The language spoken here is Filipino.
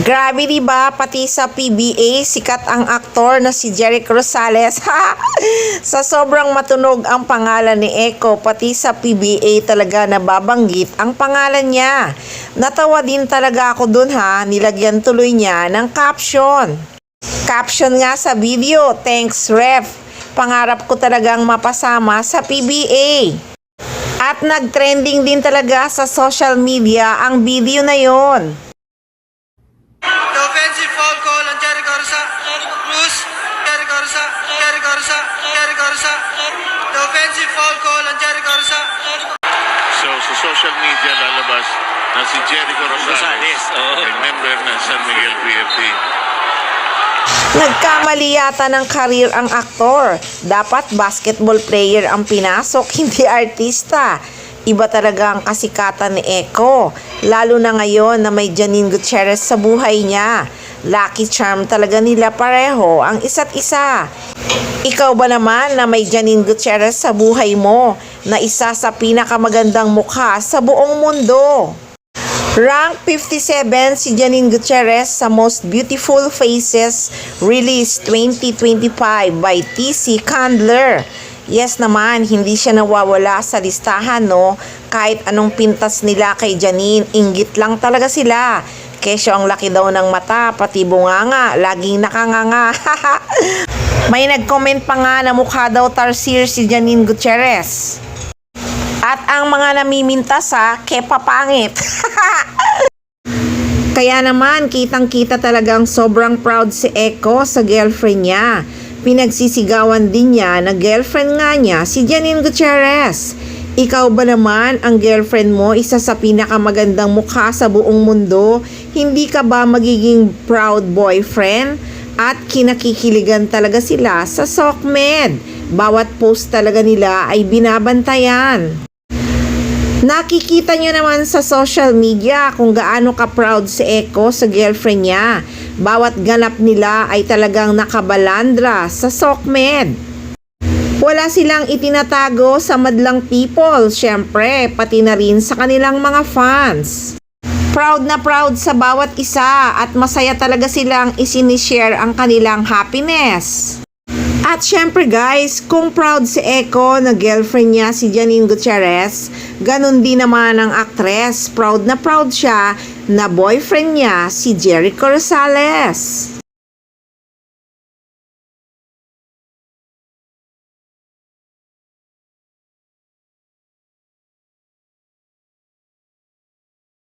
Grabe diba, pati sa PBA, sikat ang aktor na si Jericho Rosales. Sa sobrang matunog ang pangalan ni Eco, pati sa PBA talaga nababanggit ang pangalan niya. Natawa din talaga ako dun nilagyan tuloy niya ng caption. Caption nga sa video, "Thanks ref, pangarap ko talagang mapasama sa PBA." At nag-trending din talaga sa social media ang video na yon. The offensive foul call on Jericho Cruz. Jericho The offensive foul call on Jericho So, sa social media lalabas na si Jericho Rosales, ay member ng San Miguel PFP. Nagkamali yata ng career ang aktor. Dapat basketball player ang pinasok, hindi artista. Iba talaga ang kasikatan ni Eco. Lalo na ngayon na may Janine Gutierrez sa buhay niya. Lucky charm talaga nila pareho ang isa't isa. Ikaw ba naman na may Janine Gutierrez sa buhay mo na isa sa pinakamagandang mukha sa buong mundo? Rank 57 si Janine Gutierrez sa Most Beautiful Faces released 2025 by TC Candler. Yes naman, hindi siya nawawala sa listahan, no? Kahit anong pintas nila kay Janine, inggit lang talaga sila. Kesyo ang laki daw ng mata, pati bunganga, laging nakanganga. May nag-comment pa nga na mukha daw tarsier si Janine Gutierrez. At ang mga namimintas kepa pangit. Kaya naman, kitang-kita talagang sobrang proud si Eco sa girlfriend niya. Pinagsisigawan din niya na girlfriend nga niya si Janine Gutierrez. Ikaw ba naman ang girlfriend mo isa sa pinakamagandang mukha sa buong mundo? Hindi ka ba magiging proud boyfriend? At kinakikiligan talaga sila sa SOCMED. Bawat post talaga nila ay binabantayan. Nakikita nyo naman sa social media kung gaano ka-proud si Eco sa girlfriend niya. Bawat ganap nila ay talagang nakabalandra sa SOCMED. Wala silang itinatago sa madlang people, syempre, pati na rin sa kanilang mga fans. Proud na proud sa bawat isa at masaya talaga silang isinishare ang kanilang happiness. At syempre guys, kung proud si Eco na girlfriend niya si Janine Gutierrez, ganun din naman ang actress. Proud na proud siya na boyfriend niya si Jericho Rosales.